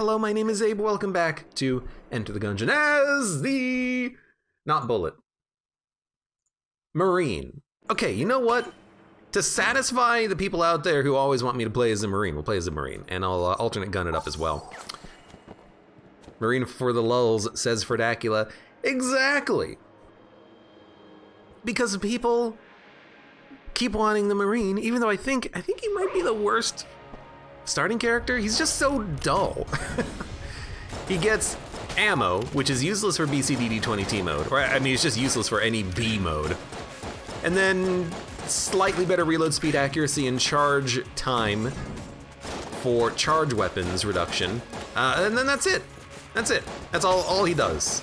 Hello, my name is Abe. Welcome back to Enter the Gungeon as the... not bullet. Marine. Okay, you know what? To satisfy the people out there who always want me to play as a Marine, we'll play as a Marine, and I'll alternate gun it up as well. Marine for the lulz, says Ferdacula. Exactly! Because people keep wanting the Marine, even though I think he might be the worst starting character. He's just so dull. He gets ammo, which is useless for BCDD20T mode, or I mean, it's just useless for any B mode. And then slightly better reload speed, accuracy, and charge time for charge weapons reduction. And then that's it. That's it. That's all he does.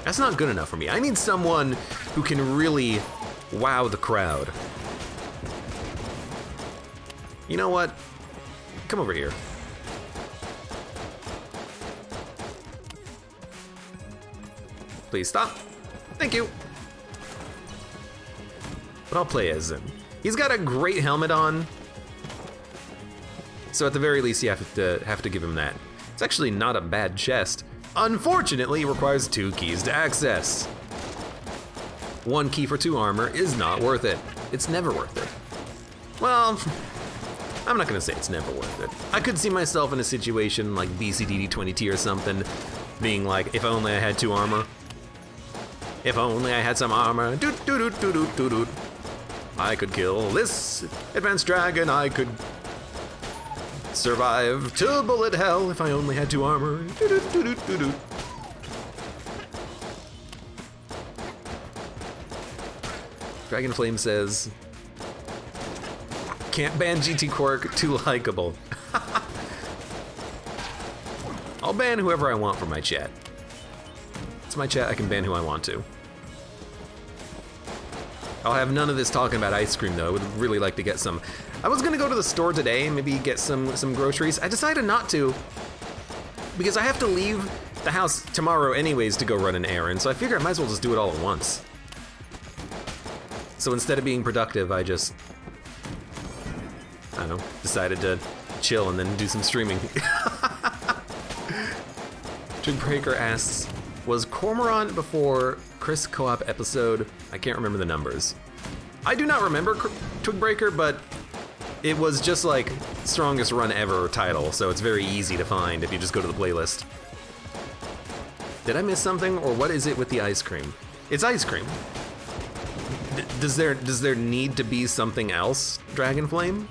That's not good enough for me. I need someone who can really wow the crowd. You know what? Come over here. Please stop. Thank you. But I'll play as him. He's got a great helmet on, so at the very least you have to give him that. It's actually not a bad chest. Unfortunately, it requires 2 keys to access. 1 key for 2 armor is not worth it. It's never worth it. Well, I'm not gonna say it's never worth it. I could see myself in a situation like BCDD20T or something, being like, if only I had 2 armor. If only I had some armor. Doot doot doot doot doot doot doot. I could kill this advanced dragon. I could survive to bullet hell if I only had 2 armor. Doot doot doot doot doot doot. Dragon Flame says, can't ban GT Quirk, too likable. I'll ban whoever I want from my chat. It's my chat, I can ban who I want to. I'll have none of this talking about ice cream though. I would really like to get some. I was gonna go to the store today and maybe get some groceries. I decided not to because I have to leave the house tomorrow anyways to go run an errand, so I figure I might as well just do it all at once. So instead of being productive, I just, I don't know, decided to chill and then do some streaming. Twigbreaker asks, was Cormorant before Chris Co-op episode? I can't remember the numbers. I do not remember Twigbreaker, but it was just like strongest run ever title, so it's very easy to find if you just go to the playlist. Did I miss something, or what is it with the ice cream? It's ice cream. Does there need to be something else, Dragonflame?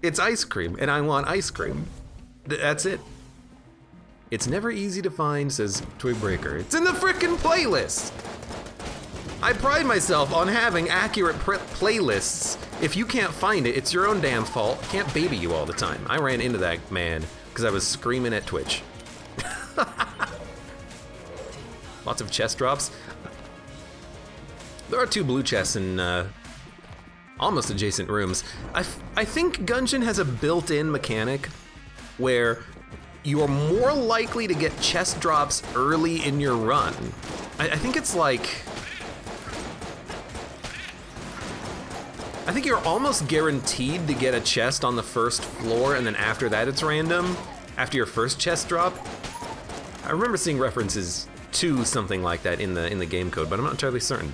It's ice cream, and I want ice cream. That's it. It's never easy to find, says Twigbreaker. It's in the frickin' playlist! I pride myself on having accurate playlists. If you can't find it, it's your own damn fault. I can't baby you all the time. I ran into that man because I was screaming at Twitch. Lots of chest drops. There are 2 blue chests in almost adjacent rooms. I think Gungeon has a built-in mechanic where you're more likely to get chest drops early in your run. I think it's like, I think you're almost guaranteed to get a chest on the first floor, and then after that it's random, after your first chest drop. I remember seeing references to something like that in the game code, but I'm not entirely certain.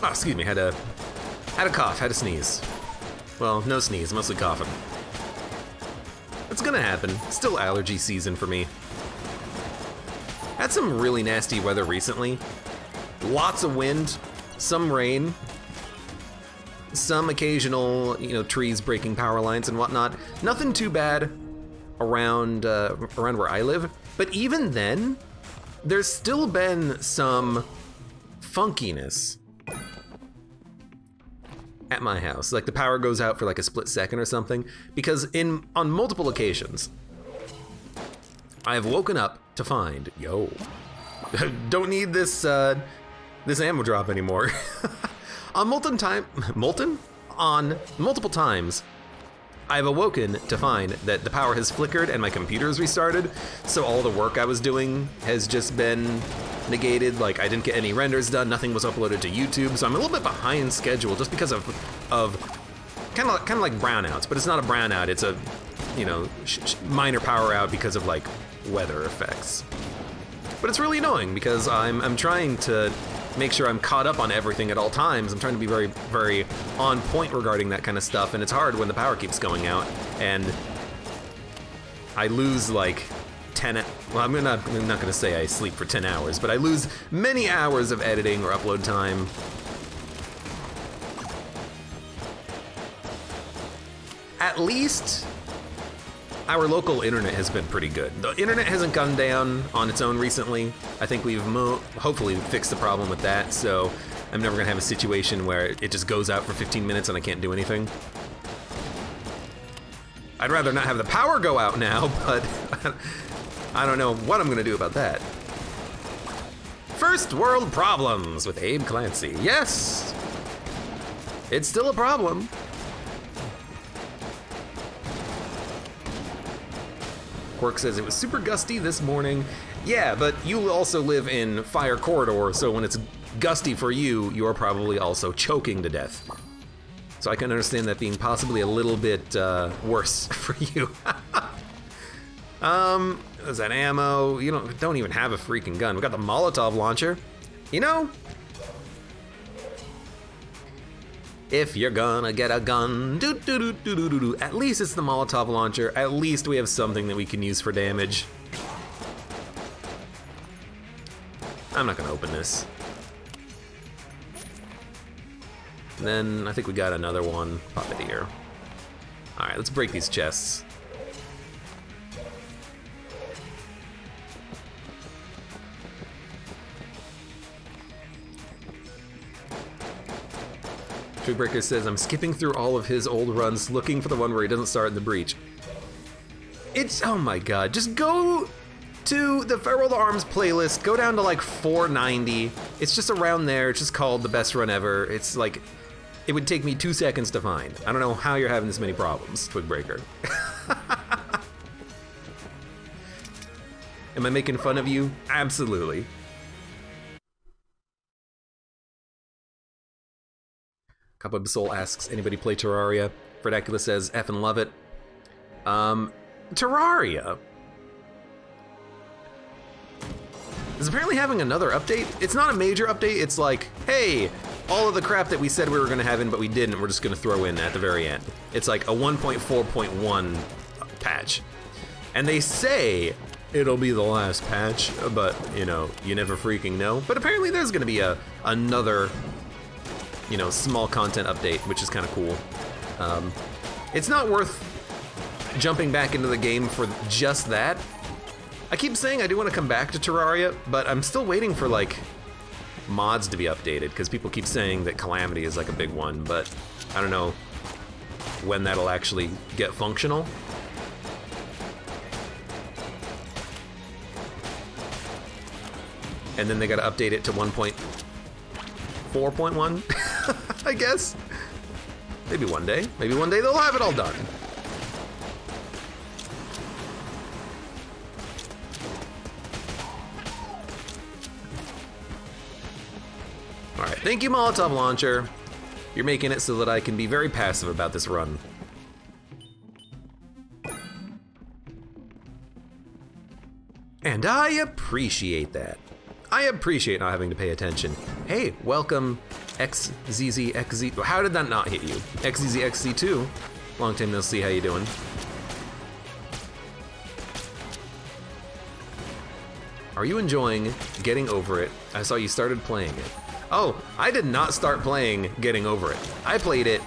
Oh, excuse me, had a cough, had a sneeze. Well, no sneeze, mostly coughing. It's gonna happen. Still allergy season for me. Had some really nasty weather recently. Lots of wind, some rain, some occasional, trees breaking power lines and whatnot. Nothing too bad around where I live, but even then, there's still been some funkiness at my house. Like the power goes out for like a split second or something, because on multiple occasions, I have woken up to find, don't need this ammo drop anymore. On multiple times, I've awoken to find that the power has flickered and my computer's restarted, so all the work I was doing has just been negated. Like, I didn't get any renders done, nothing was uploaded to YouTube, so I'm a little bit behind schedule just because of kind of like brownouts, but it's not a brownout, it's a, you know, minor power out because of like weather effects. But it's really annoying because I'm trying to make sure I'm caught up on everything at all times. I'm trying to be very, very on point regarding that kind of stuff, and it's hard when the power keeps going out, and I lose like 10, well, I'm not gonna say I sleep for 10 hours, but I lose many hours of editing or upload time. At least our local internet has been pretty good. The internet hasn't gone down on its own recently. I think we've hopefully fixed the problem with that, so I'm never gonna have a situation where it just goes out for 15 minutes and I can't do anything. I'd rather not have the power go out now, but I don't know what I'm gonna do about that. First world problems with AbeClancy. Yes, it's still a problem. Quirk says it was super gusty this morning. Yeah, but you also live in Fire Corridor, so when it's gusty for you, you're probably also choking to death. So I can understand that being possibly a little bit worse for you. Is that ammo? You don't even have a freaking gun. We got the Molotov launcher. You know, if you're gonna get a gun, at least it's the Molotov launcher. At least we have something that we can use for damage. I'm not gonna open this. Then I think we got another one. Pop it here. All right, let's break these chests. Breaker says, I'm skipping through all of his old runs looking for the one where he doesn't start in the breach. It's, oh my god, just go to the Farewell to Arms playlist, go down to like 490. It's just around there, it's just called the best run ever. It's like, it would take me 2 seconds to find. I don't know how you're having this many problems, Twigbreaker. Am I making fun of you? Absolutely. Cobweb Soul asks, anybody play Terraria? Fredacula says, effing love it. Terraria is apparently having another update. It's not a major update, it's like, hey, all of the crap that we said we were gonna have in but we didn't, we're just gonna throw in at the very end. It's like a 1.4.1 patch. And they say it'll be the last patch, but you know, you never freaking know. But apparently there's gonna be another, you know, small content update, which is kind of cool. It's not worth jumping back into the game for just that. I keep saying I do want to come back to Terraria, but I'm still waiting for like mods to be updated because people keep saying that Calamity is like a big one, but I don't know when that'll actually get functional. And then they got to update it to 1.4.1. I guess. Maybe one day they'll have it all done. All right, thank you, Molotov Launcher. You're making it so that I can be very passive about this run. And I appreciate that. I appreciate not having to pay attention. Hey, welcome, XZZXZ. How did that not hit you? XZZXZ2. Long time no see, how you doing? Are you enjoying Getting Over It? I saw you started playing it. Oh, I did not start playing Getting Over It. I played it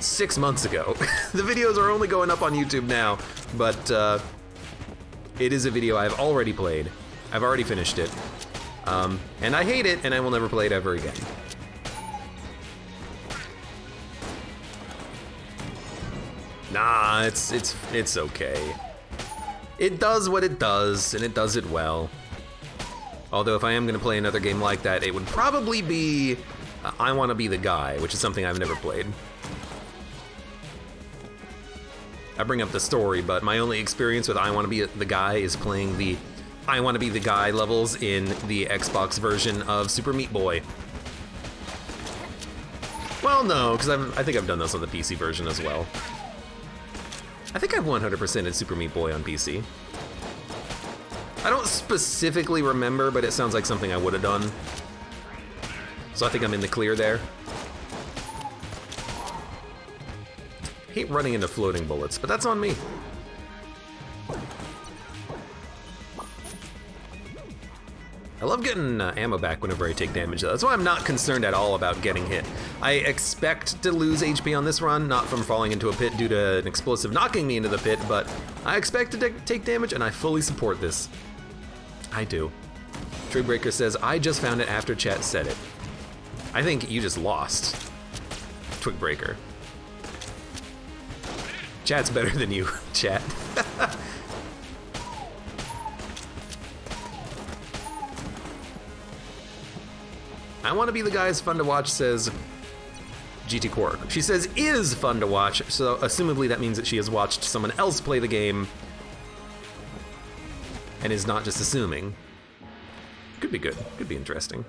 6 months ago. The videos are only going up on YouTube now, but it is a video I've already played. I've already finished it. And I hate it, and I will never play it ever again. Nah, it's okay. It does what it does, and it does it well. Although if I am gonna play another game like that, it would probably be I Wanna Be the Guy, which is something I've never played. I bring up the story, but my only experience with I Want to Be the Guy is playing the I Want to Be the Guy levels in the Xbox version of Super Meat Boy. Well, no, because I think I've done this on the PC version as well. I think I've 100%ed Super Meat Boy on PC. I don't specifically remember, but it sounds like something I would have done. So I think I'm in the clear there. I hate running into floating bullets, but that's on me. I love getting ammo back whenever I take damage, though. That's why I'm not concerned at all about getting hit. I expect to lose HP on this run, not from falling into a pit due to an explosive knocking me into the pit, but I expect to take damage, and I fully support this. I do. Trigbreaker says, I just found it after chat said it. I think you just lost, Twigbreaker. Chat's better than you, chat. I Want to Be the Guy is fun to watch, says GT Quark. She says is fun to watch, so assumably that means that she has watched someone else play the game and is not just assuming. Could be good, could be interesting.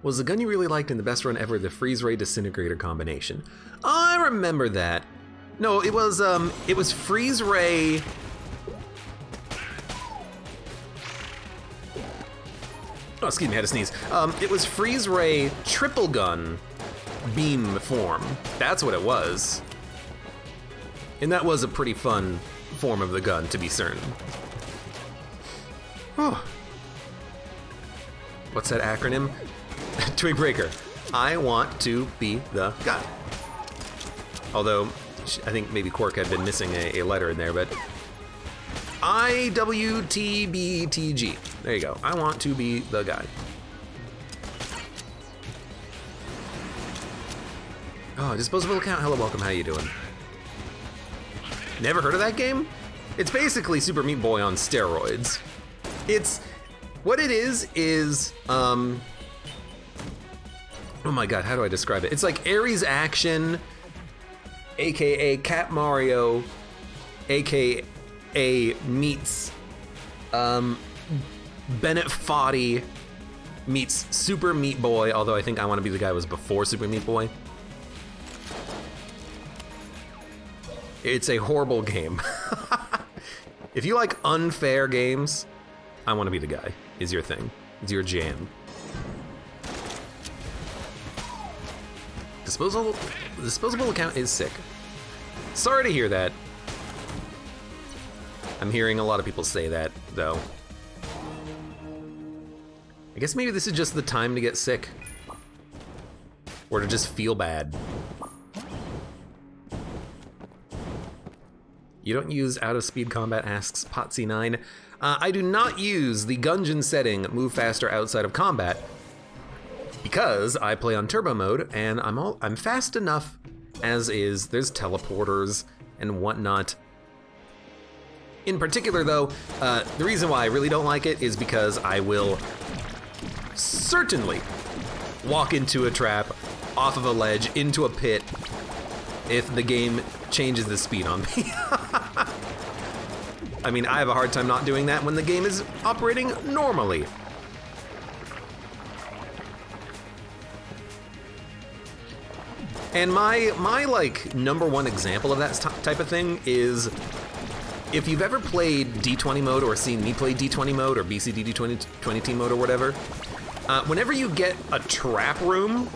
Was the gun you really liked in the best run ever the Freeze Ray Disintegrator combination? I remember that. No, it was Freeze Ray. Oh, excuse me, I had to sneeze. It was Freeze Ray Triple Gun Beam form. That's what it was. And that was a pretty fun form of the gun, to be certain. Oh. What's that acronym? Twigbreaker. I want to be the guy. Although, I think maybe Quark had been missing a letter in there, but IWTBTG. There you go. I want to be the guy. Oh, disposable account. Hello, welcome. How you doing? Never heard of that game? It's basically Super Meat Boy on steroids. It's what it is oh my god, how do I describe it? It's like Ares Action, aka Cat Mario, aka meets Bennett Foddy meets Super Meat Boy, although I think I Want to Be the Guy was before Super Meat Boy. It's a horrible game. If you like unfair games, I Want to Be the Guy is your thing. It's your jam. Disposable account is sick. Sorry to hear that. I'm hearing a lot of people say that, though. I guess maybe this is just the time to get sick. Or to just feel bad. You don't use out of speed combat, asks Potsy9. I do not use the Gungeon setting, move faster outside of combat, because I play on turbo mode and I'm fast enough as is. There's teleporters and whatnot. In particular, though, the reason why I really don't like it is because I will certainly walk into a trap, off of a ledge, into a pit, if the game changes the speed on me. I mean, I have a hard time not doing that when the game is operating normally. And my like #1 example of that type of thing is if you've ever played D20 mode or seen me play D20 mode or BCD D20 mode or whatever, whenever you get a trap room,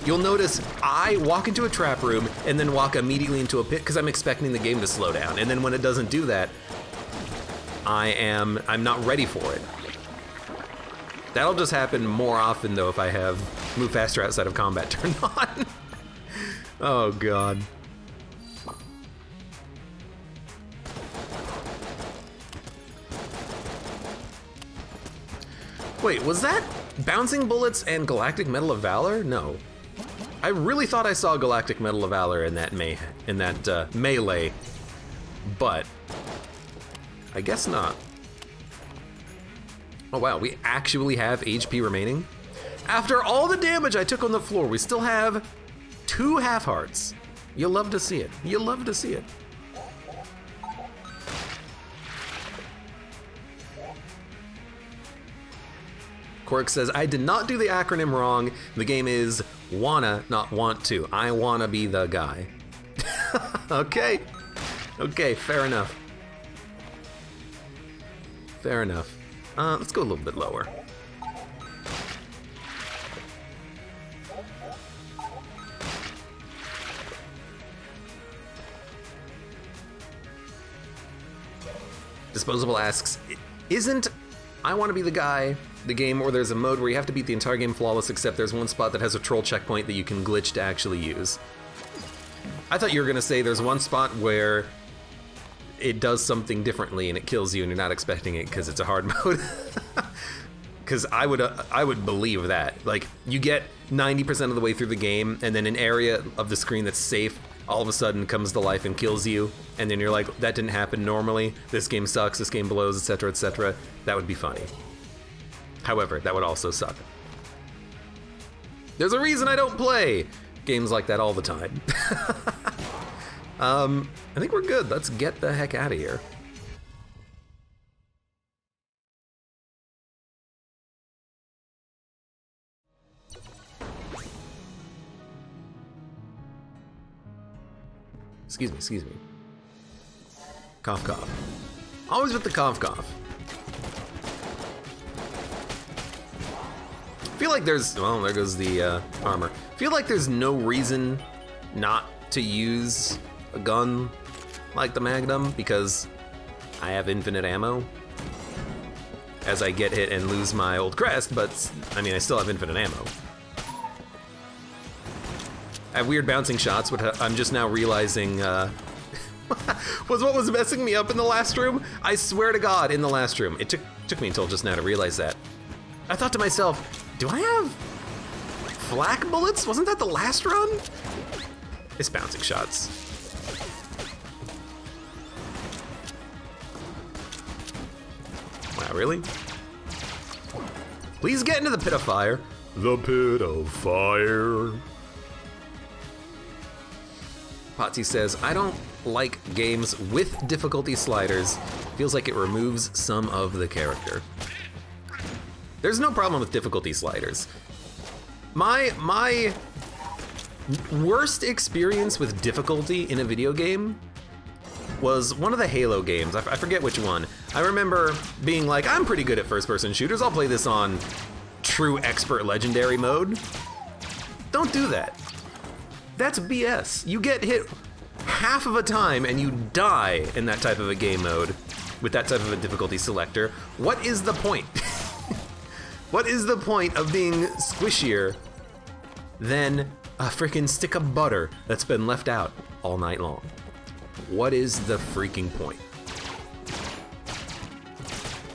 you'll notice I walk into a trap room and then walk immediately into a pit because I'm expecting the game to slow down. And then when it doesn't do that, I'm not ready for it. That'll just happen more often though if I have move faster outside of combat turned on. Oh god. Wait, was that Bouncing Bullets and Galactic Medal of Valor? No. I really thought I saw Galactic Medal of Valor in that melee, but I guess not. Oh wow, we actually have HP remaining? After all the damage I took on the floor, we still have 2 half hearts. You'll love to see it. You'll love to see it. Quirk says, I did not do the acronym wrong. The game is wanna, not want to. I wanna be the guy. Okay. Okay, fair enough. Fair enough. Let's go a little bit lower. Disposable asks, isn't I Want to Be the Guy the game where there's a mode where you have to beat the entire game flawless, except there's one spot that has a troll checkpoint that you can glitch to actually use? I thought you were gonna say there's one spot where it does something differently and it kills you and you're not expecting it because it's a hard mode. Because I would believe that. Like, you get 90% of the way through the game and then an area of the screen that's safe all of a sudden comes to life and kills you, and then you're like, that didn't happen normally, this game sucks, this game blows, etc., etc. That would be funny. However, that would also suck. There's a reason I don't play games like that all the time. I think we're good. Let's get the heck out of here. Excuse me. Cough, cough. Always with the cough, cough. I feel like there's, well, there goes the armor. I feel like there's no reason not to use a gun like the Magnum because I have infinite ammo as I get hit and lose my old crest, but I mean, I still have infinite ammo. I have weird bouncing shots, but I'm just now realizing was what was messing me up in the last room. I swear to God, in the last room. It took me until just now to realize that. I thought to myself, do I have flak bullets? Wasn't that the last run? It's bouncing shots. Wow, really? Please get into the pit of fire. The pit of fire. Potsy says, I don't like games with difficulty sliders. Feels like it removes some of the character. There's no problem with difficulty sliders. My worst experience with difficulty in a video game was one of the Halo games. I forget which one. I remember being like, I'm pretty good at first-person shooters. I'll play this on true expert legendary mode. Don't do that. That's BS. You get hit half of a time and you die in that type of a game mode with that type of a difficulty selector. What is the point? What is the point of being squishier than a freaking stick of butter that's been left out all night long? What is the freaking point?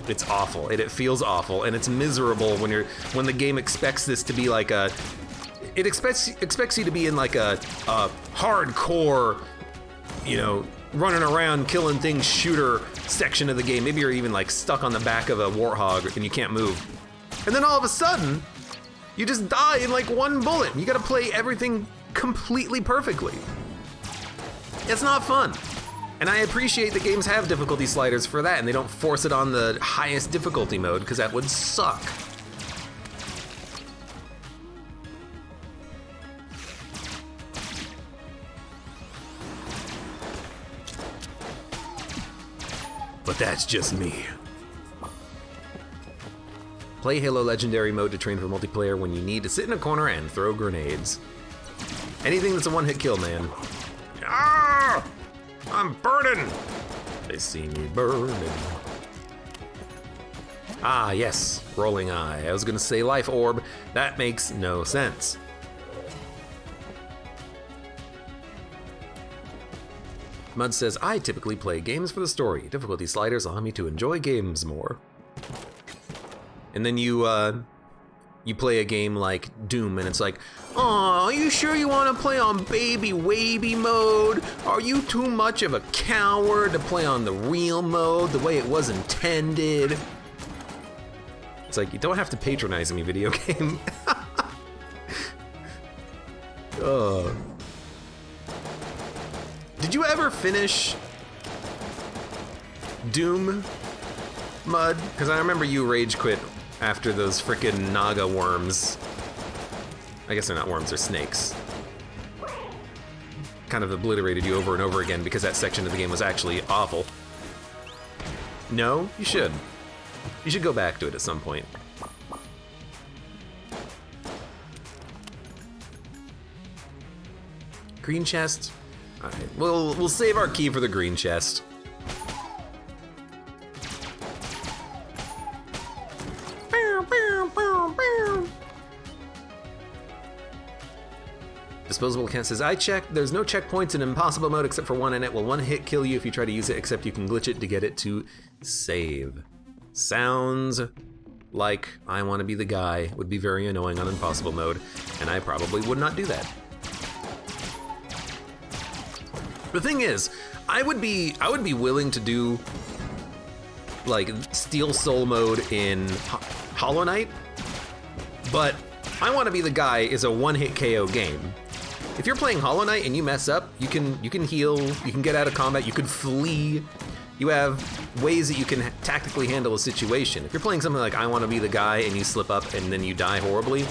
It's awful. It feels awful, and it's miserable when the game expects this to be like a. It expects you to be in like a hardcore, you know, running around killing things shooter section of the game. Maybe you're even like stuck on the back of a warthog and you can't move. And then all of a sudden, you just die in like one bullet. You gotta play everything completely perfectly. It's not fun. And I appreciate that games have difficulty sliders for that and they don't force it on the highest difficulty mode because that would suck. But that's just me. Play Halo Legendary mode to train for multiplayer when you need to sit in a corner and throw grenades. Anything that's a one-hit kill, man. Ah! I'm burning! They see me burning. Ah, yes, rolling eye. I was gonna say life orb. That makes no sense. Mud says, I typically play games for the story. Difficulty sliders allow me to enjoy games more. And then you play a game like Doom and it's like, aw, are you sure you want to play on baby wavy mode? Are you too much of a coward to play on the real mode the way it was intended? It's like, you don't have to patronize me, video game. Oh. Did you ever finish Doom, Mud? Because I remember you rage quit after those frickin' Naga worms. I guess they're not worms, they're snakes. Kind of obliterated you over and over again because that section of the game was actually awful. No, you should. You should go back to it at some point. Green chest. All right, we'll save our key for the green chest. Disposable Cat says, I checked, there's no checkpoints in impossible mode except for one, and it will one hit kill you if you try to use it, except you can glitch it to get it to save. Sounds like I Want to Be the Guy would be very annoying on impossible mode, and I probably would not do that. The thing is, I would be willing to do like Steel Soul mode in Hollow Knight, but I Want to Be the Guy is a one-hit KO game. If you're playing Hollow Knight and you mess up, you can heal, you can get out of combat, you can flee. You have ways that you can tactically handle a situation. If you're playing something like I Want to Be the Guy and you slip up and then you die horribly,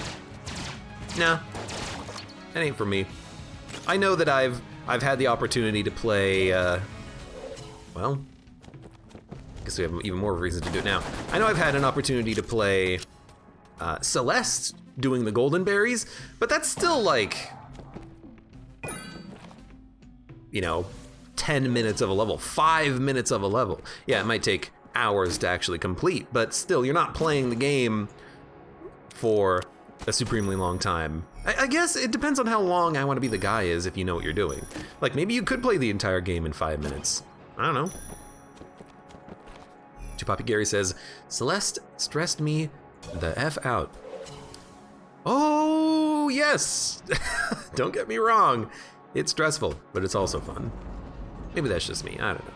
nah, that ain't for me. I know that I've had the opportunity to play, well, I guess we have even more reason to do it now. I know I've had an opportunity to play Celeste doing the Golden Berries, but that's still like, you know, 10 minutes of a level, 5 minutes of a level. Yeah, it might take hours to actually complete, but still, you're not playing the game for a supremely long time. I guess it depends on how long I Want to Be the Guy is if you know what you're doing. Like, maybe you could play the entire game in 5 minutes. I don't know. Chupapi Gary says, Celeste stressed me the F out. Oh, yes! Don't get me wrong. It's stressful, but it's also fun. Maybe that's just me, I don't know.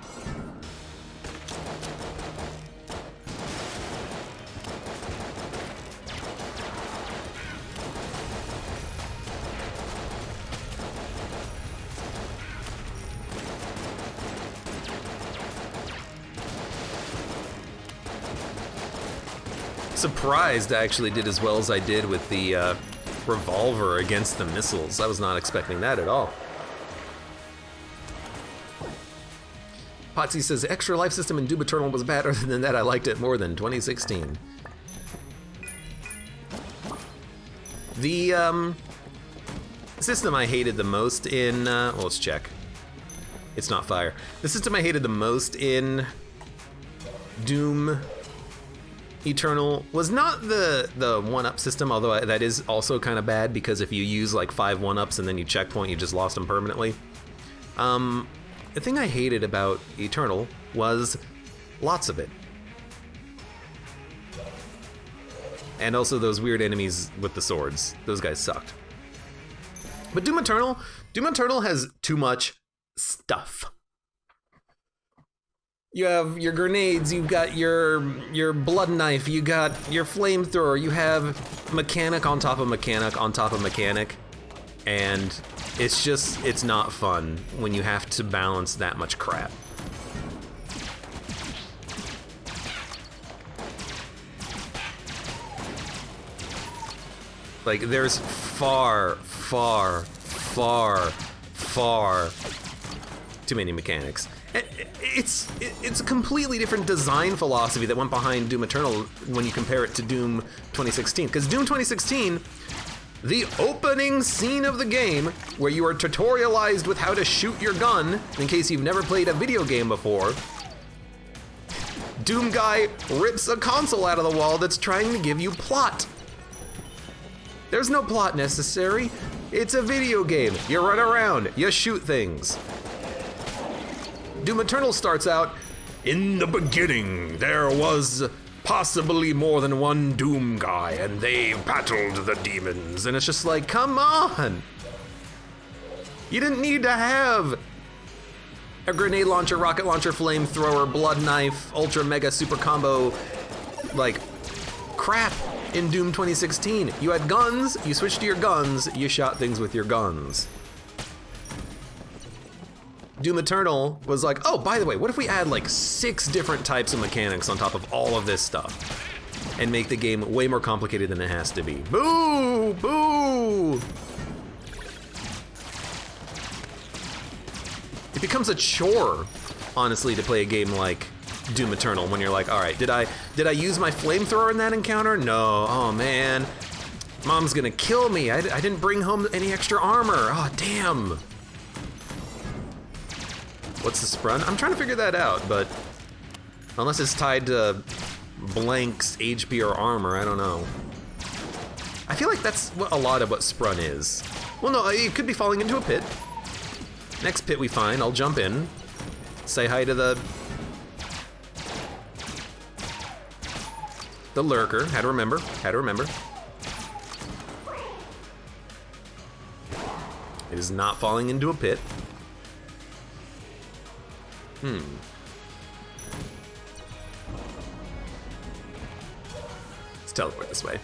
Surprised I actually did as well as I did with the revolver against the missiles. I was not expecting that at all. Potsy says, extra life system in Doom Eternal was bad. Other than that, I liked it more than 2016. The system I hated the most in, well, let's check. It's not fire. The system I hated the most in Doom Eternal was not the 1-up system, although that is also kind of bad because if you use like 5 1-ups and then you checkpoint, you just lost them permanently. The thing I hated about Eternal was lots of it. And also those weird enemies with the swords. Those guys sucked. But Doom Eternal has too much stuff. You have your grenades, you've got your blood knife, you got your flamethrower, you have mechanic on top of mechanic on top of mechanic. And it's not fun when you have to balance that much crap. Like, there's far too many mechanics. It's a completely different design philosophy that went behind Doom Eternal when you compare it to Doom 2016. Because Doom 2016, the opening scene of the game, where you are tutorialized with how to shoot your gun, in case you've never played a video game before, Doom Guy rips a console out of the wall that's trying to give you plot. There's no plot necessary. It's a video game. You run around, you shoot things. Doom Eternal starts out, in the beginning, there was possibly more than one Doom Guy, and they battled the demons. And it's just like, come on! You didn't need to have a grenade launcher, rocket launcher, flamethrower, blood knife, ultra mega super combo, like, crap in Doom 2016. You had guns, you switched to your guns, you shot things with your guns. Doom Eternal was like, oh, by the way, what if we add like 6 different types of mechanics on top of all of this stuff and make the game way more complicated than it has to be? Boo! Boo! It becomes a chore, honestly, to play a game like Doom Eternal when you're like, all right, did I use my flamethrower in that encounter? No. Oh man, Mom's gonna kill me. I didn't bring home any extra armor. Oh damn. What's the sprun? I'm trying to figure that out, but unless it's tied to Blank's HP or armor, I don't know. I feel like that's what a lot of what sprun is. Well, no, it could be falling into a pit. Next pit we find, I'll jump in, say hi to the lurker. Had to remember. It is not falling into a pit. Let's teleport this way.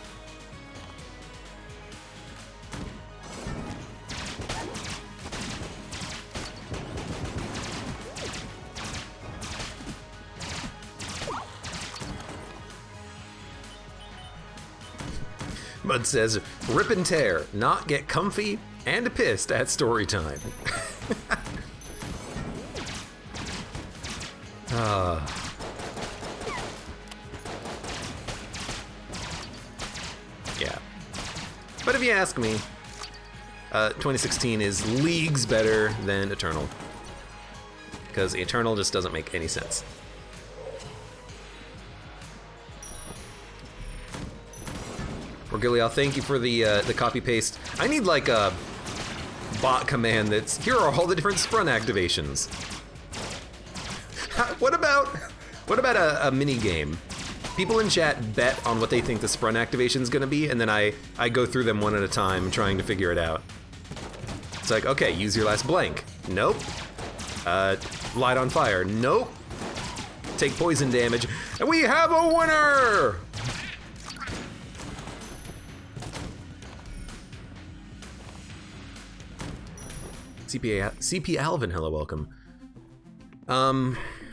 Mud says, rip and tear, not get comfy and pissed at story time. Yeah. But if you ask me, 2016 is leagues better than Eternal. Because Eternal just doesn't make any sense. Orgilio, thank you for the copy paste. I need like a bot command that's, here are all the different sprun activations. What about a mini game? People in chat bet on what they think the sprun activation is gonna be, and then I go through them one at a time trying to figure it out. It's like, okay, use your last blank. Nope. Light on fire. Nope. Take poison damage. And we have a winner! CP Alvin, hello, welcome.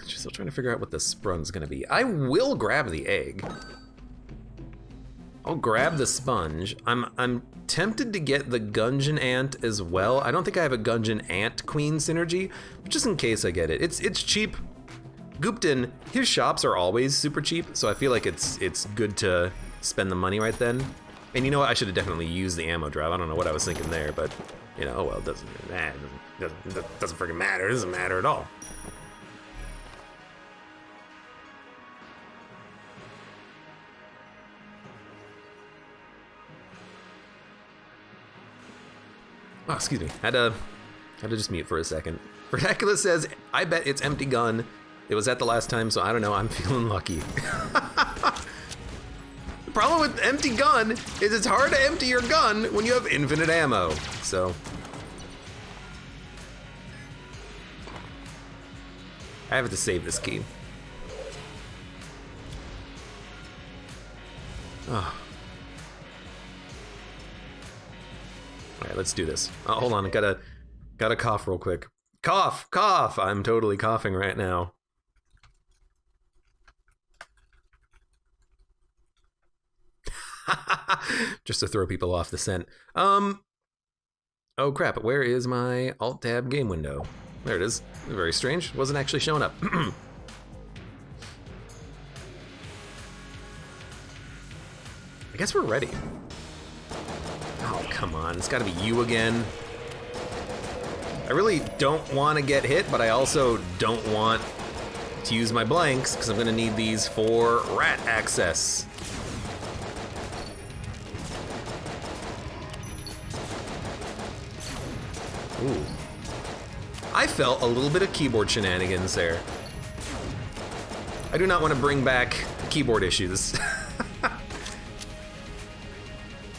Still trying to figure out what the sprun's gonna be. I will grab the egg. I'll grab the sponge. I'm tempted to get the Gungeon ant as well. I don't think I have a Gungeon ant queen synergy, but just in case I get it. It's cheap. Gupton, his shops are always super cheap, so I feel like it's good to spend the money right then. And you know what? I should have definitely used the ammo drive. I don't know what I was thinking there, but you know, oh well, it doesn't freaking matter. It doesn't matter at all. Oh, excuse me. Had to just mute for a second. Vernacular says, I bet it's empty gun. It was at the last time, so I don't know. I'm feeling lucky. The problem with empty gun is it's hard to empty your gun when you have infinite ammo. So I have to save this key. Oh. All right, let's do this. Oh, hold on, I gotta cough real quick. Cough, cough. I'm totally coughing right now. Just to throw people off the scent. Oh crap, where is my Alt-Tab game window? There it is. Very strange. Wasn't actually showing up. I guess we're ready. Oh, come on. It's gotta be you again. I really don't want to get hit, but I also don't want to use my blanks, because I'm gonna need these for rat access. Ooh. I felt a little bit of keyboard shenanigans there. I do not want to bring back keyboard issues.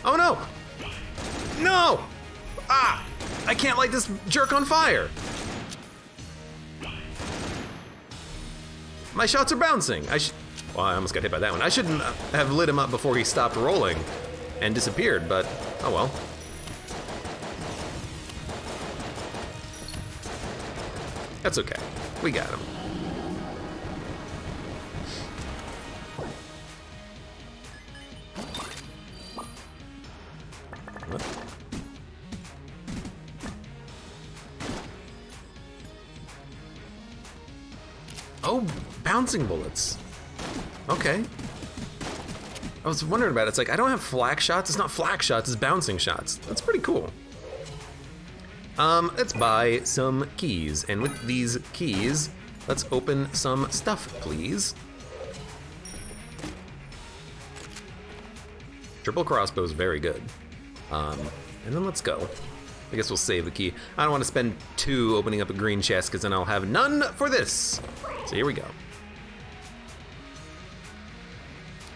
Oh no! No! Ah! I can't light this jerk on fire! My shots are bouncing. Well, I almost got hit by that one. I shouldn't have lit him up before he stopped rolling and disappeared, but oh well. That's okay. We got him. What? Oh, bouncing bullets. Okay. I was wondering about it. It's like, I don't have flak shots. It's not flak shots, it's bouncing shots. That's pretty cool. Let's buy some keys. And with these keys, let's open some stuff, please. Triple crossbow is very good. And then let's go. I guess we'll save a key. I don't want to spend 2 opening up a green chest because then I'll have none for this. So here we go.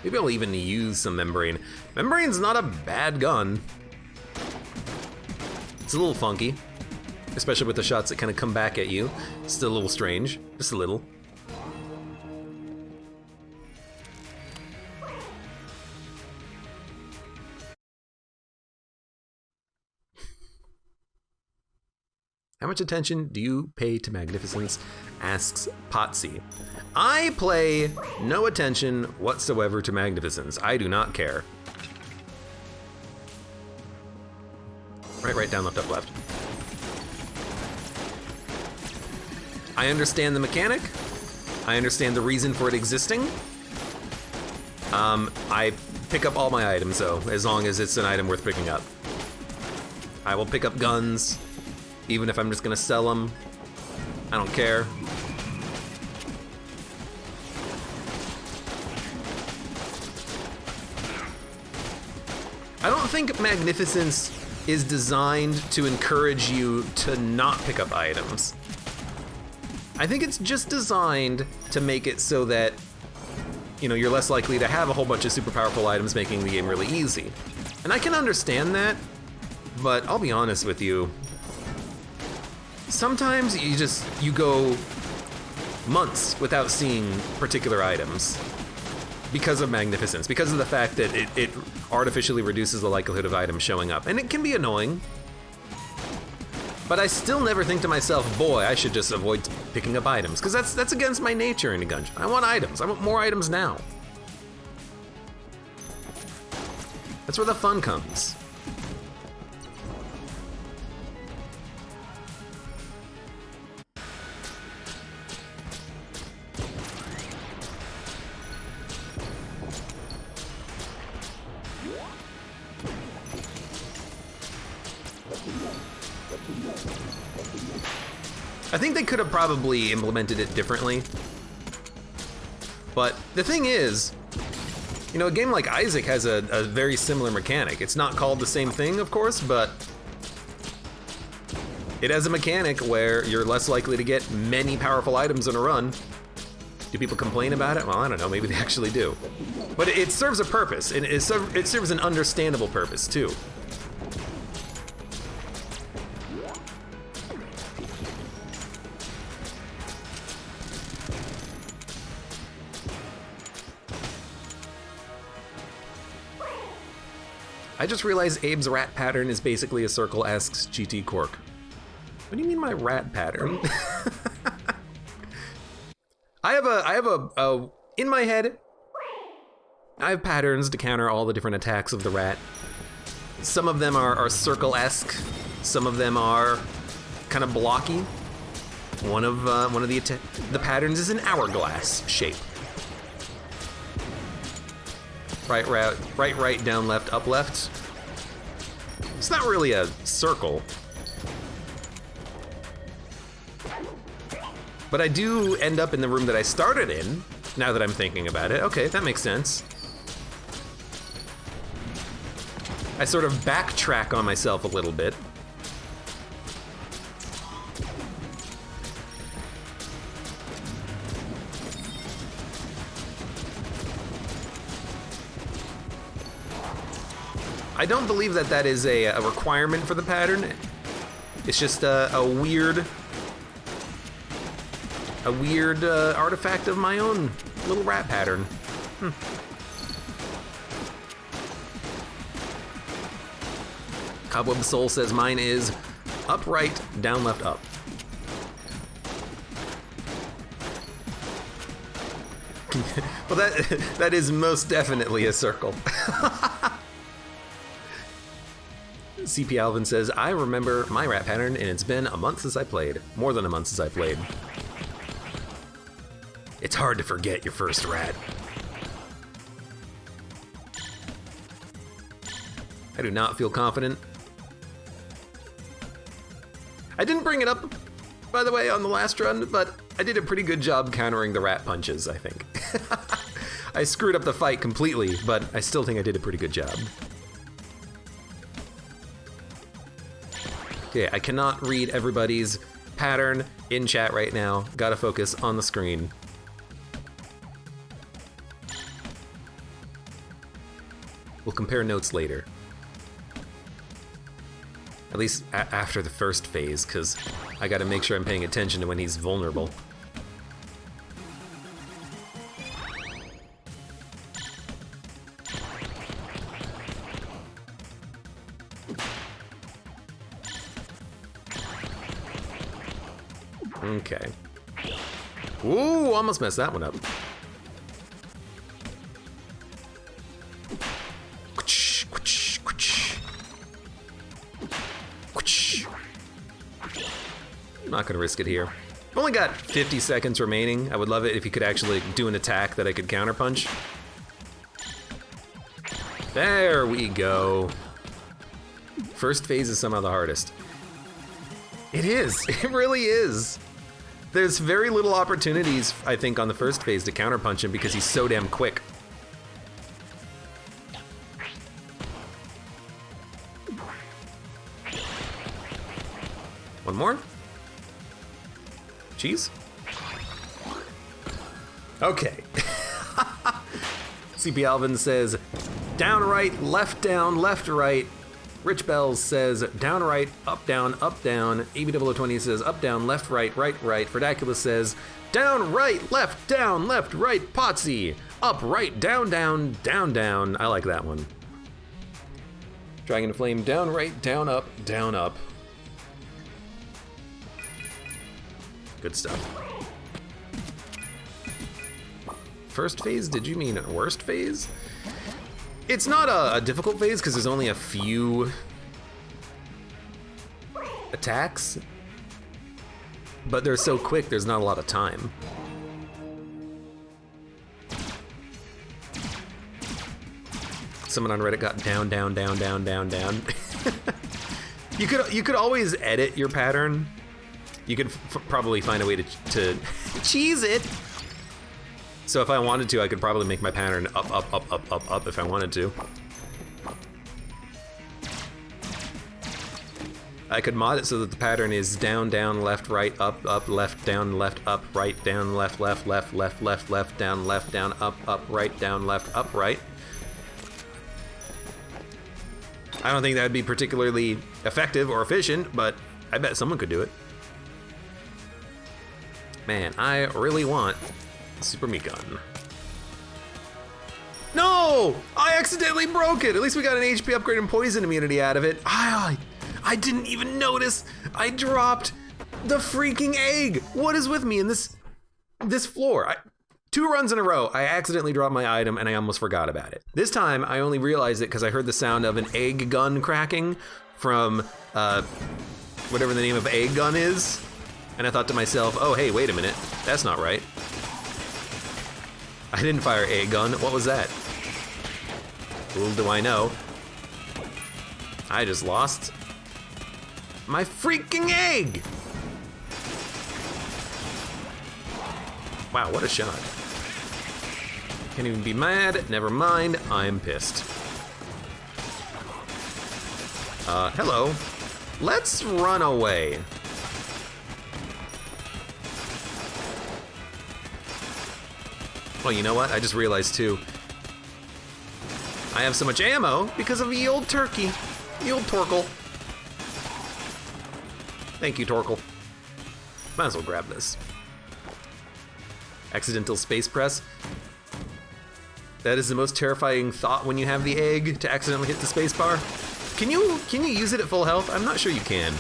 Maybe I'll even use some membrane. Membrane's not a bad gun. It's a little funky, especially with the shots that kind of come back at you. It's still a little strange, just a little. How much attention do you pay to magnificence? Asks Potsy. I pay no attention whatsoever to magnificence. I do not care. Right, down, left, up, left. I understand the mechanic. I understand the reason for it existing. I pick up all my items though, as long as it's an item worth picking up. I will pick up guns, even if I'm just gonna sell them. I don't care. I don't think magnificence is designed to encourage you to not pick up items. I think it's just designed to make it so that, you know, you're less likely to have a whole bunch of super powerful items, making the game really easy. And I can understand that, but I'll be honest with you. Sometimes you go months without seeing particular items because of magnificence, because of the fact that it artificially reduces the likelihood of items showing up. And it can be annoying, but I still never think to myself, boy, I should just avoid picking up items, because that's against my nature in a gungeon. I want items. I want more items now. That's where the fun comes. I think they could have probably implemented it differently. But the thing is, you know, a game like Isaac has a very similar mechanic. It's not called the same thing, of course, but it has a mechanic where you're less likely to get many powerful items in a run. Do people complain about it? Well, I don't know, maybe they actually do. But it serves a purpose, and it serves an understandable purpose, too. I just realized Abe's rat pattern is basically a circle, asks GT Cork. What do you mean my rat pattern? I have a in my head, I have patterns to counter all the different attacks of the rat. Some of them are circle-esque, some of them are kind of blocky. One of the patterns is an hourglass shape. Right, down, left, up, left. It's not really a circle. But I do end up in the room that I started in, now that I'm thinking about it. Okay, that makes sense. I sort of backtrack on myself a little bit. I don't believe that is a requirement for the pattern. It's just a weird artifact of my own little rat pattern. Cobweb Soul says mine is up, right, down, left, up. Well, that is most definitely a circle. CP Alvin says, I remember my rat pattern, and it's been a month since I played. More than a month since I played. It's hard to forget your first rat. I do not feel confident. I didn't bring it up, by the way, on the last run, but I did a pretty good job countering the rat punches, I think. I screwed up the fight completely, but I still think I did a pretty good job. Okay, I cannot read everybody's pattern in chat right now. Gotta focus on the screen. We'll compare notes later. At least after the first phase, because I gotta make sure I'm paying attention to when he's vulnerable. Okay. Ooh, almost messed that one up. I'm not gonna risk it here. I've only got 50 seconds remaining. I would love it if you could actually do an attack that I could counterpunch. There we go. First phase is somehow the hardest. It is, it really is. There's very little opportunities, I think, on the first phase to counterpunch him because he's so damn quick. One more? Cheese? Okay. CP Alvin says, down right, left, right. Rich Bells says, down right, up, down, AB0020 says, up, down, left, right. Verdacula says, down, right, left, right. Potsy, up, right, down. I like that one. Dragon Flame, down, right, down, up. Good stuff. First phase, did you mean worst phase? It's not a difficult phase because there's only a few attacks, but they're so quick there's not a lot of time. Someone on Reddit got down. You could always edit your pattern. You could probably find a way to cheese it. So if I wanted to, I could probably make my pattern up if I wanted to. I could mod it so that the pattern is down, left, up, left, down, left, up, right, down, left, down, up, right, down, left, up, right. I don't think that'd be particularly effective or efficient, but I bet someone could do it. Man, I really want Super Meat Gun. No! I accidentally broke it! At least we got an HP upgrade and poison immunity out of it. I didn't even notice! I dropped the freaking egg! What is with me in this floor? 2 runs in a row, I accidentally dropped my item and I almost forgot about it. This time, I only realized it because I heard the sound of an egg gun cracking from whatever the name of egg gun is. And I thought to myself, oh hey, wait a minute, that's not right. I didn't fire a gun, what was that? Little do I know. I just lost my freaking egg! Wow, what a shot. Can't even be mad, never mind, I'm pissed. Hello. Let's run away. Well, you know what? I just realized too. I have so much ammo because of the old turkey. The old Torkel. Thank you, Torkel. Might as well grab this. Accidental space press. That is the most terrifying thought when you have the egg, to accidentally hit the space bar. Can you use it at full health? I'm not sure you can.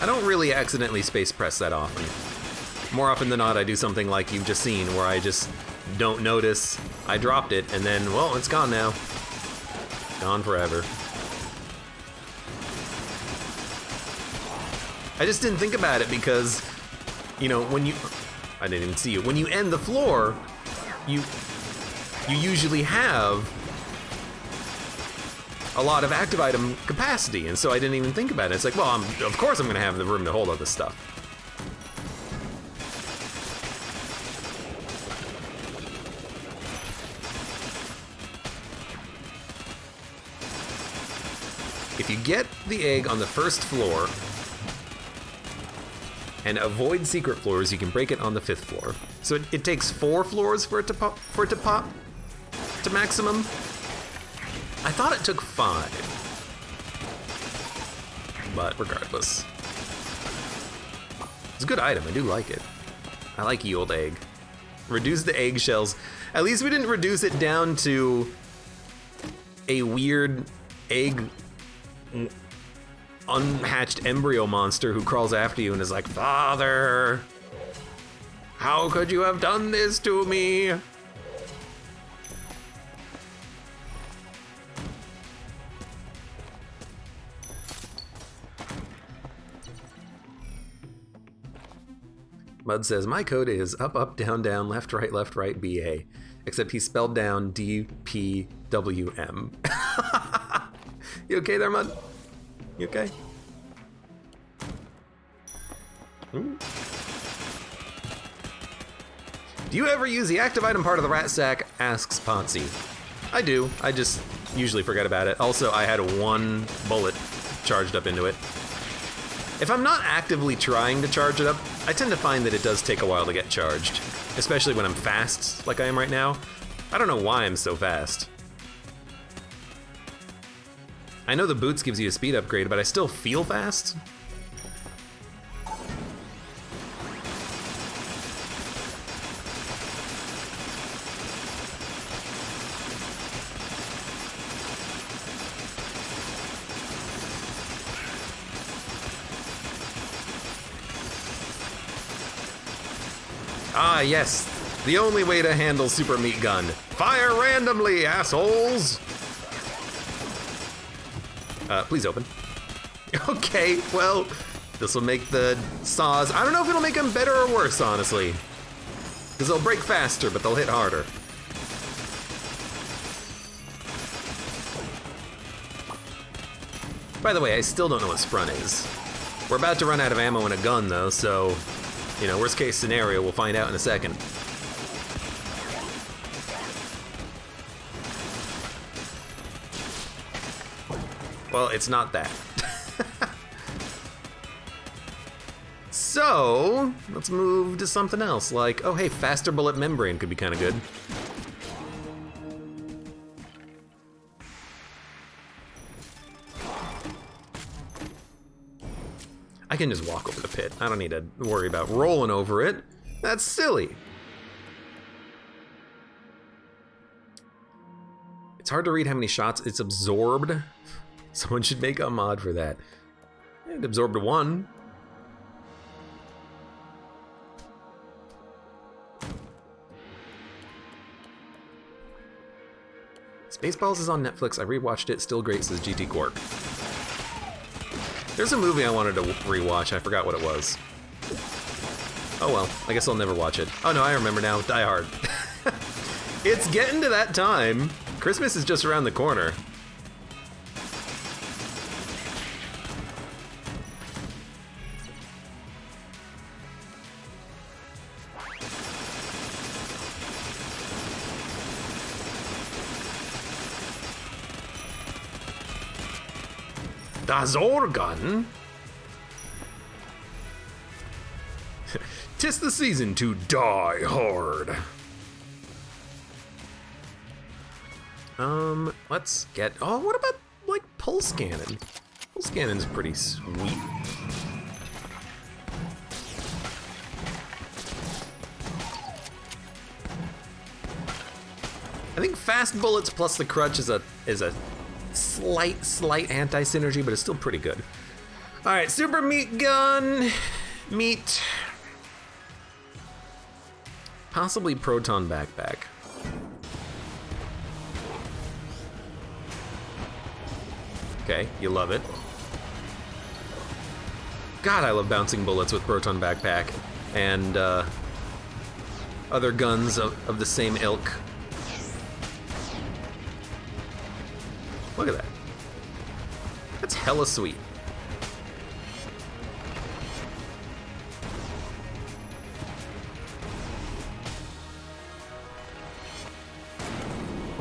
I don't really accidentally space press that often. More often than not, I do something like you've just seen, where I just don't notice I dropped it, and then, well, it's gone now. Gone forever. I just didn't think about it because, you know, when you... I didn't even see you. When you end the floor, you usually have a lot of active item capacity, and so I didn't even think about it. It's like, well, of course I'm going to have the room to hold all this stuff. If you get the egg on the first floor and avoid secret floors, you can break it on the 5th floor. So it takes 4 floors for it to pop to maximum. I thought it took 5, but regardless, it's a good item. I do like it. I like ye old egg. Reduce the eggshells. At least we didn't reduce it down to a weird egg unhatched embryo monster who crawls after you and is like, "Father, how could you have done this to me?" Mud says, my code is up, up, down, down, left, right, BA. Except he spelled down DPWM. You okay there, Mud? You okay? Ooh. Do you ever use the active item part of the rat sack? Asks Potsy. I do. I just usually forget about it. Also, I had 1 bullet charged up into it. If I'm not actively trying to charge it up, I tend to find that it does take a while to get charged. Especially when I'm fast, like I am right now. I don't know why I'm so fast. I know the boots gives you a speed upgrade, but I still feel fast. Ah, yes. The only way to handle Super Meat Gun. Fire randomly, assholes! Please open. Okay, well, this will make the saws... I don't know if it'll make them better or worse, honestly. Because they'll break faster, but they'll hit harder. By the way, I still don't know what Sprun is. We're about to run out of ammo in a gun, though, so... You know, worst case scenario, we'll find out in a second. Well, it's not that. So, let's move to something else, like, oh hey, faster bullet membrane could be kind of good. I can just walk over the pit. I don't need to worry about rolling over it. That's silly. It's hard to read how many shots it's absorbed. Someone should make a mod for that. It absorbed 1. Spaceballs is on Netflix. I rewatched it. Still great, says GT Quark. There's a movie I wanted to rewatch. I forgot what it was. Oh well, I guess I'll never watch it. Oh no, I remember now. Die Hard. It's getting to that time. Christmas is just around the corner. Das Organ? 'Tis the season to die hard. Let's get... Oh, what about, like, pulse cannon? Pulse cannon's pretty sweet. I think fast bullets plus the crutch is a slight anti-synergy, but it's still pretty good. All right, Super Meat Gun. Meat. Possibly proton backpack. Okay, you love it. God, I love bouncing bullets with proton backpack and other guns of the same ilk. Look at that. That's hella sweet.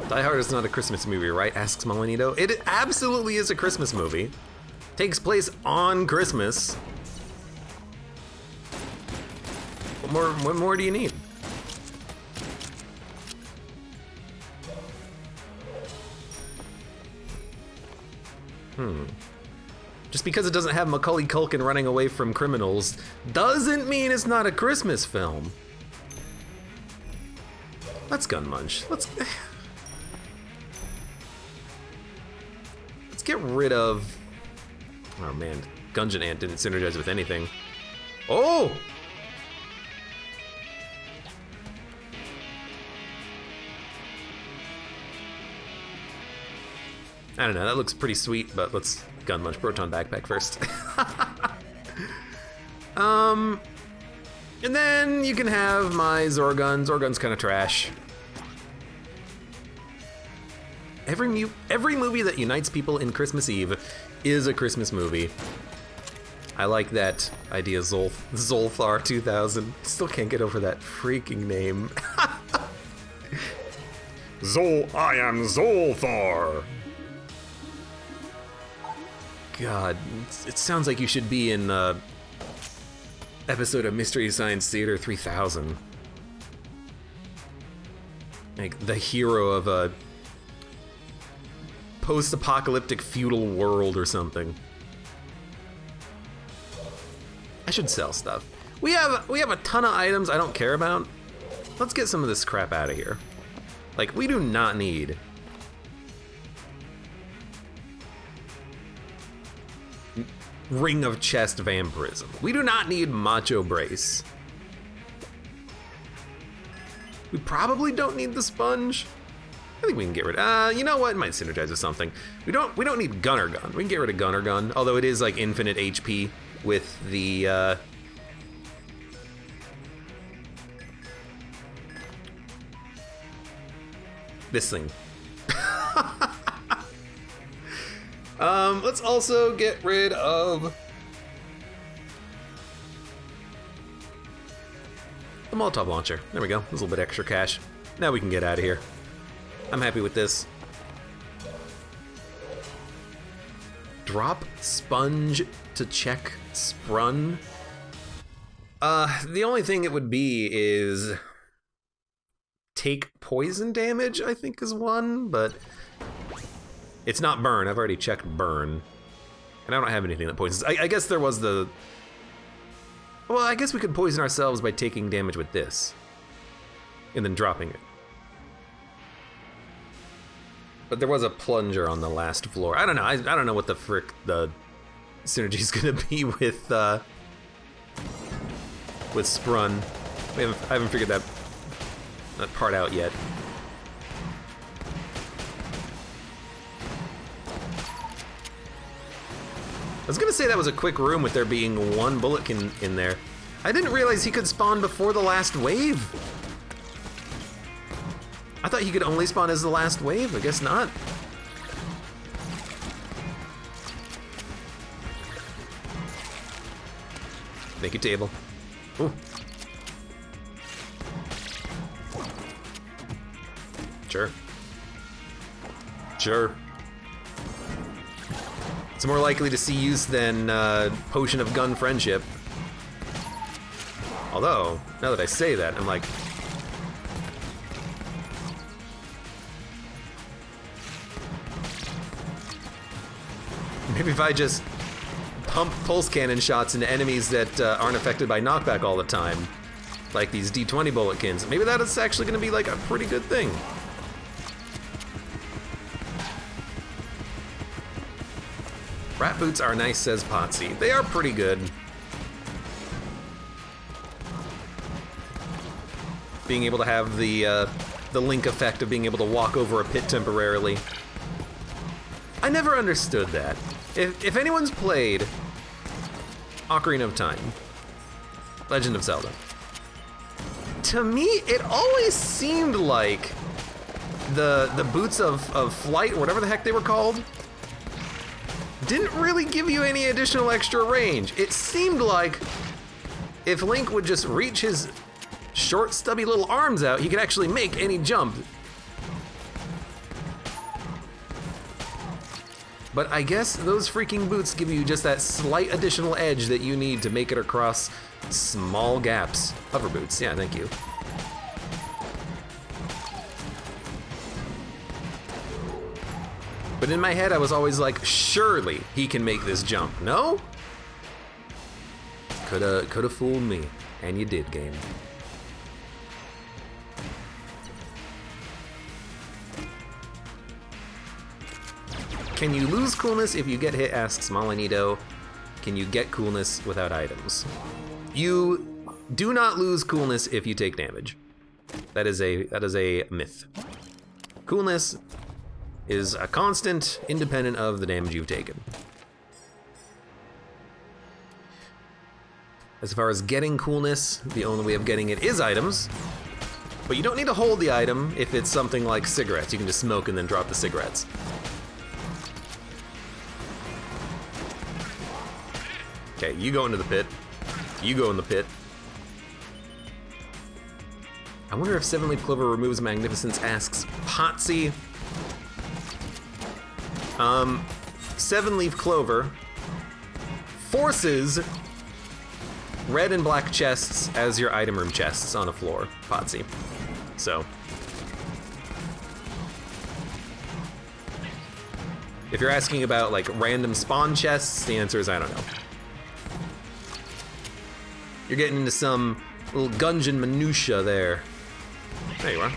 Die Hard is not a Christmas movie, right? Asks Molinito. It absolutely is a Christmas movie. Takes place on Christmas. What more do you need? Just because it doesn't have Macaulay Culkin running away from criminals doesn't mean it's not a Christmas film. Let's gun munch. Let's get rid of... Oh man, Gungeon Ant didn't synergize with anything. Oh! I don't know, that looks pretty sweet, but let's gun munch proton backpack first. And then you can have my Zorgun. Zorgun's kind of trash. Every movie that unites people in Christmas Eve is a Christmas movie. I like that idea, Zolthar 2000. Still can't get over that freaking name. I am Zolthar. God, it sounds like you should be in episode of Mystery Science Theater 3000. Like the hero of a post-apocalyptic feudal world or something. I should sell stuff. We have a ton of items I don't care about. Let's get some of this crap out of here. Like, we do not need Ring of Chest Vampirism. We do not need Macho Brace. We probably don't need the Sponge. I think we can get rid of, you know what, it might synergize with something. We don't need Gunner Gun. We can get rid of Gunner Gun, although it is like infinite HP with the, this thing. Let's also get rid of the Molotov launcher. There we go, there's a little bit extra cash. Now we can get out of here. I'm happy with this. Drop Sponge to check Sprun. The only thing it would be is take poison damage, I think is one, but it's not burn. I've already checked burn. And I don't have anything that poisons. I guess there was the... Well, I guess we could poison ourselves by taking damage with this. And then dropping it. But there was a plunger on the last floor. I don't know. I don't know what the frick the synergy is gonna be with Sprun. I haven't figured that part out yet. I was gonna say that was a quick room with there being one bullet in there. I didn't realize he could spawn before the last wave. I thought he could only spawn as the last wave. I guess not. Make a table. Ooh. Sure. Sure. It's more likely to see use than Potion of Gun Friendship. Although, now that I say that, I'm like... Maybe if I just pump pulse cannon shots into enemies that aren't affected by knockback all the time, like these D20 bulletkins, maybe that is actually going to be like a pretty good thing. Rat boots are nice, says Potsy. They are pretty good. being able to have the Link effect of being able to walk over a pit temporarily. I never understood that. If anyone's played Ocarina of Time, Legend of Zelda, to me, it always seemed like the boots of flight, whatever the heck they were called, didn't really give you any additional extra range. It seemed like if Link would just reach his short, stubby little arms out, he could actually make any jump. But I guess those freaking boots give you just that slight additional edge that you need to make it across small gaps. Hover boots, yeah, thank you. But in my head, I was always like, surely he can make this jump. No? Coulda fooled me. And you did, game. Can you lose coolness if you get hit, asks Molinito. Can you get coolness without items? You do not lose coolness if you take damage. That is a myth. Coolness is a constant, independent of the damage you've taken. As far as getting coolness, the only way of getting it is items. But you don't need to hold the item if it's something like cigarettes. You can just smoke and then drop the cigarettes. Okay, you go into the pit. You go in the pit. I wonder if 7-Leaf Clover removes Magnificence, asks Potsy. 7-Leaf Clover forces red and black chests as your item room chests on a floor, Potsy. So, if you're asking about like random spawn chests, the answer is I don't know. You're getting into some little Gungeon minutia there. There you are.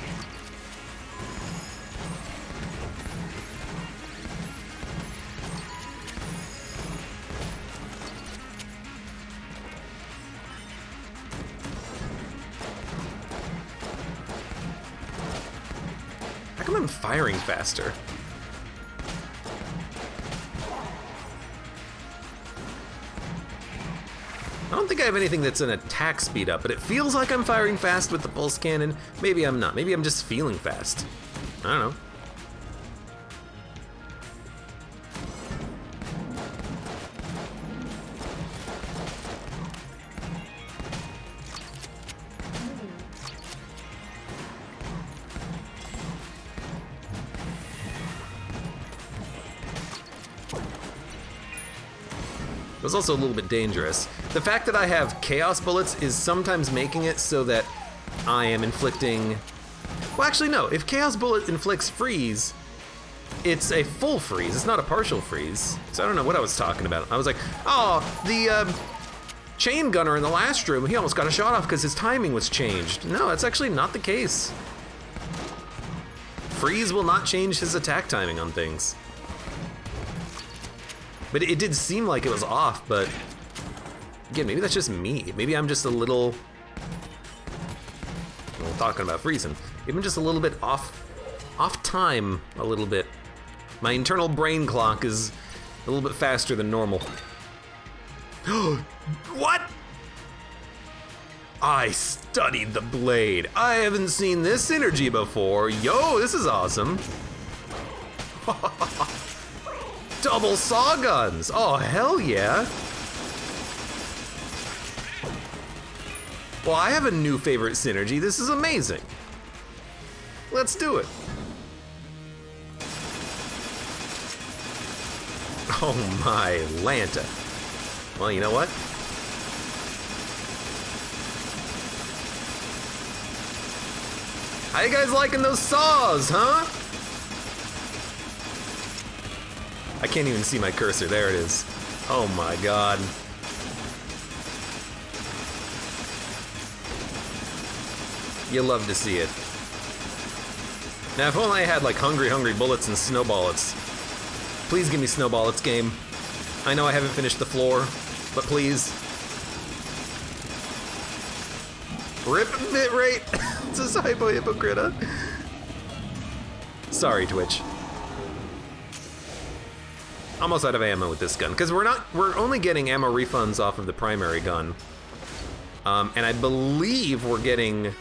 How come I'm firing faster? I don't think I have anything that's an attack speed up, but it feels like I'm firing fast with the pulse cannon. Maybe I'm not. Maybe I'm just feeling fast. I don't know. It was also a little bit dangerous. The fact that I have chaos bullets is sometimes making it so that I am inflicting... Well, actually, no. If chaos bullet inflicts freeze, it's a full freeze. It's not a partial freeze. So I don't know what I was talking about. I was like, oh, the chain gunner in the last room, he almost got a shot off because his timing was changed. No, that's actually not the case. Freeze will not change his attack timing on things. But it did seem like it was off, but again, maybe that's just me. Maybe I'm just a little, well, talking about freezing, even just a little bit off time a little bit. My internal brain clock is a little bit faster than normal. What? I studied the blade. I haven't seen this synergy before. Yo, this is awesome. Double saw guns! Oh, hell yeah! Well, I have a new favorite synergy. This is amazing. Let's do it. Oh my Lanta. Well, you know what? How you guys liking those saws, huh? I can't even see my cursor. There it is. Oh my god. You love to see it. Now, if only I had like hungry bullets and snowballets. Please give me snowballets, game. I know I haven't finished the floor, but please. Rip bitrate. It's a hypo hypocrita. Sorry, Twitch. Almost out of ammo with this gun because we're only getting ammo refunds off of the primary gun, and I believe we're getting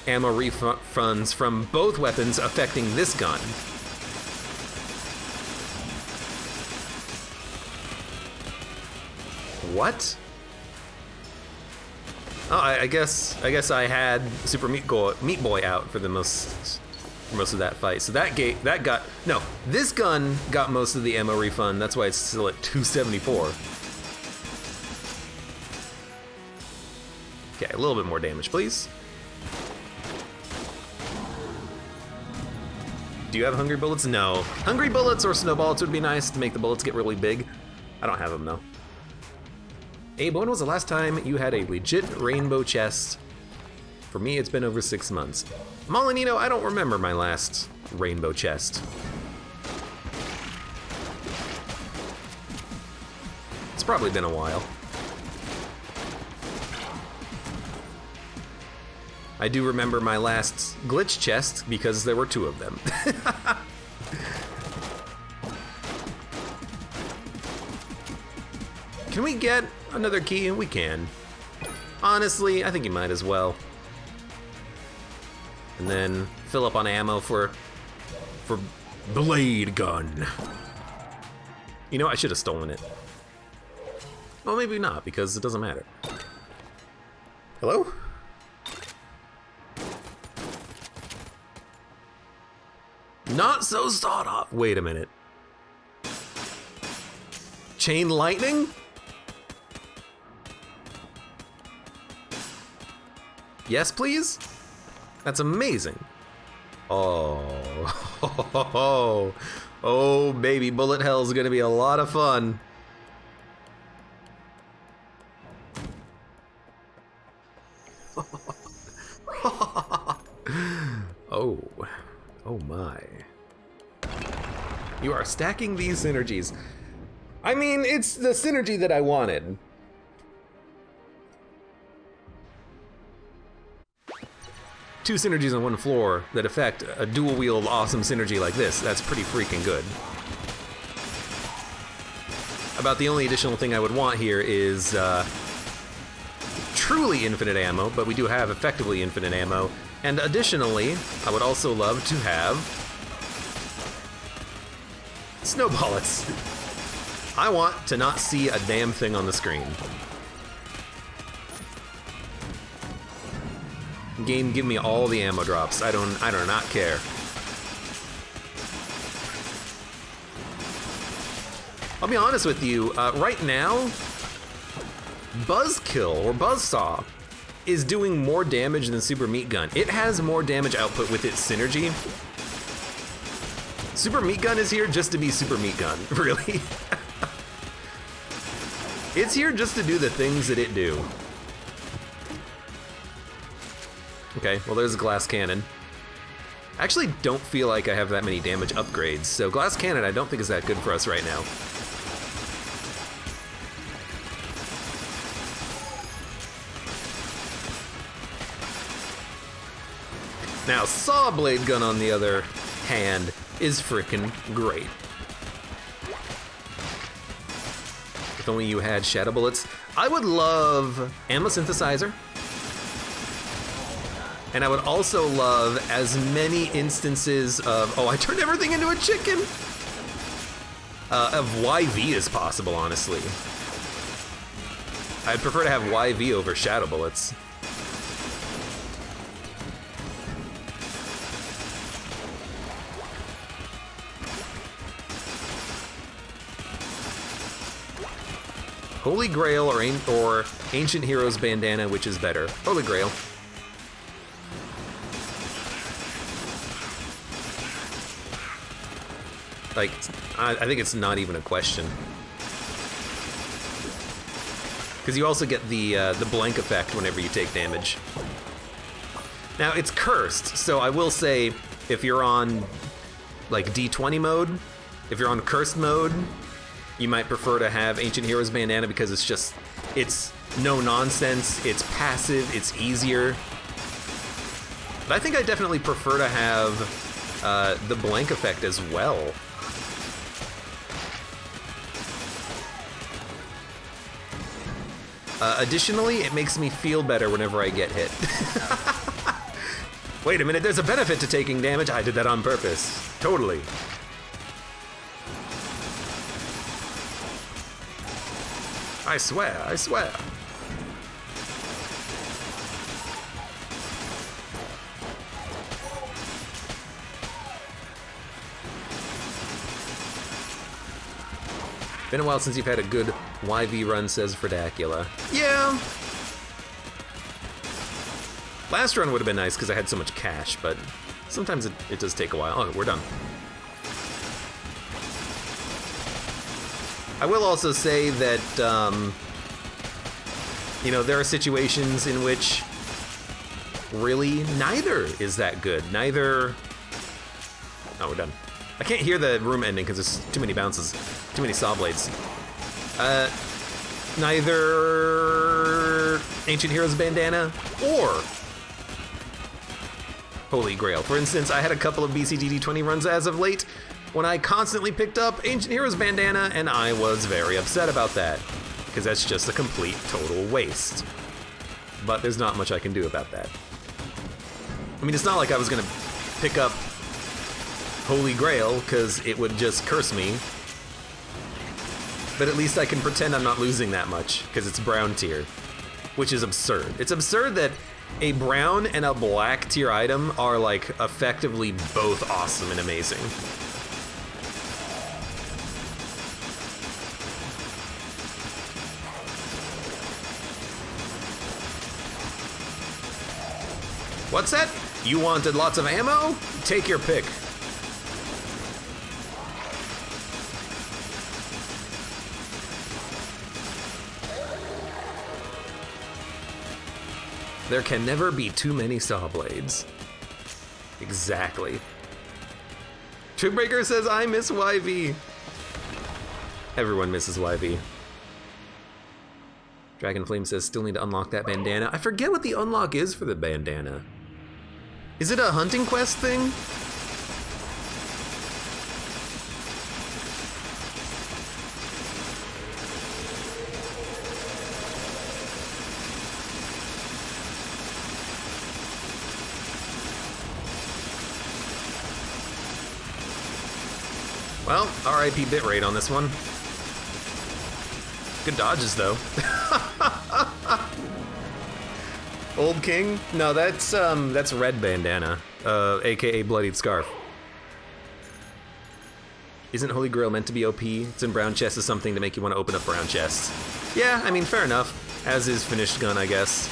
ammo refunds from both weapons affecting this gun. What? Oh, I guess I had Super Meat Boy out for most of that fight. So this gun got most of the ammo refund. That's why it's still at 274. Okay, a little bit more damage, please. Do you have hungry bullets? No. Hungry bullets or snow bullets would be nice to make the bullets get really big. I don't have them though. Abe, when was the last time you had a legit rainbow chest? For me, it's been over 6 months. Molinino, I don't remember my last rainbow chest. It's probably been a while. I do remember my last glitch chest because there were 2 of them. Can we get another key? We can. Honestly, I think you might as well. And then fill up on ammo for blade gun. You know, I should have stolen it. Well, maybe not, because it doesn't matter. Hello? Not so sawed off. Wait a minute. Chain lightning? Yes, please? That's amazing. Oh, oh, baby, bullet hell is gonna be a lot of fun. Oh my. You are stacking these synergies. I mean, it's the synergy that I wanted. Two synergies on one floor that affect a dual-wield awesome synergy like this. That's pretty freaking good. About the only additional thing I would want here is truly infinite ammo, but we do have effectively infinite ammo. And additionally, I would also love to have snow bullets. I want to not see a damn thing on the screen. Game, give me all the ammo drops. I do not care. I'll be honest with you, right now, Buzzkill or Buzzsaw is doing more damage than Super Meat Gun. It has more damage output with its synergy. Super Meat Gun is here just to be Super Meat Gun, really. It's here just to do the things that it do. Okay, well there's a glass cannon. I actually don't feel like I have that many damage upgrades, so glass cannon I don't think is that good for us right now. Now, Saw Blade Gun, on the other hand, is frickin' great. If only you had Shadow Bullets. I would love Ammo Synthesizer. And I would also love as many instances of, oh, I turned everything into a chicken! Of YV as possible, honestly. I'd prefer to have YV over Shadow Bullets. Holy Grail or Ancient Heroes Bandana, which is better? Holy Grail. Like, I think it's not even a question. Because you also get the blank effect whenever you take damage. Now, it's cursed, so I will say, if you're on, like, D20 mode, if you're on cursed mode, you might prefer to have Ancient Heroes Bandana because it's no nonsense, it's passive, it's easier. But I think I definitely prefer to have the blank effect as well. Additionally, it makes me feel better whenever I get hit. Wait a minute, there's a benefit to taking damage. I did that on purpose. Totally. I swear, I swear. Been a while since you've had a good YV run, says Verdacula. Yeah. Last run would have been nice because I had so much cash, but sometimes it does take a while. Oh, we're done. I will also say that, you know, there are situations in which really neither is that good. Neither... Oh, we're done. I can't hear the room ending because there's too many bounces, too many saw blades. Neither Ancient Heroes Bandana or Holy Grail. For instance, I had a couple of BCDD 20 runs as of late when I constantly picked up Ancient Heroes Bandana, and I was very upset about that, because that's just a complete, total waste. But there's not much I can do about that. I mean, it's not like I was gonna pick up Holy Grail, because it would just curse me. But at least I can pretend I'm not losing that much, because it's brown tier, which is absurd. It's absurd that a brown and a black tier item are, like, effectively both awesome and amazing. What's that? You wanted lots of ammo? Take your pick. There can never be too many saw blades. Exactly. Tripbreaker says, I miss YV. Everyone misses YV. Dragonflame says, still need to unlock that bandana. I forget what the unlock is for the bandana. Is it a hunting quest thing? Well, RIP bitrate on this one. Good dodges, though. Old King? No, that's Red Bandana, aka Bloodied Scarf. Isn't Holy Grail meant to be OP? It's in brown chest is something to make you want to open up brown chests. Yeah, I mean, fair enough. As is Finished Gun, I guess.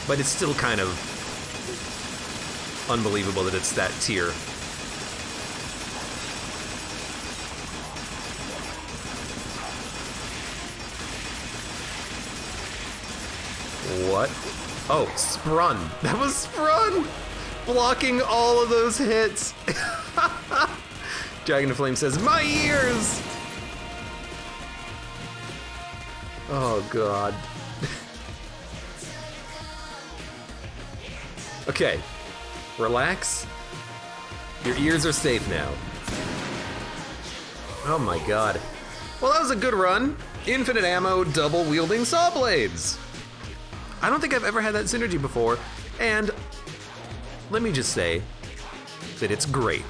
But it's still kind of unbelievable that it's that tier. What? Oh, Sprun. That was Sprun! Blocking all of those hits. Dragonflame says, my ears! Oh, God. Okay. Relax. Your ears are safe now. Oh my god. Well, that was a good run. Infinite ammo, double wielding saw blades. I don't think I've ever had that synergy before, and let me just say that it's great.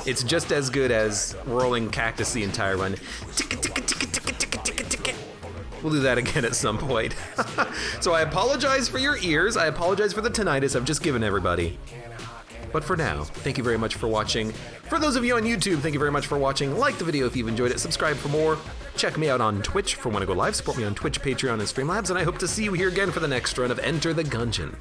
It's just as good as rolling cactus the entire run. We'll do that again at some point. So I apologize for your ears. I apologize for the tinnitus I've just given everybody. But for now, thank you very much for watching. For those of you on YouTube, thank you very much for watching. Like the video if you've enjoyed it. Subscribe for more. Check me out on Twitch for when I go live. Support me on Twitch, Patreon, and Streamlabs. And I hope to see you here again for the next run of Enter the Gungeon.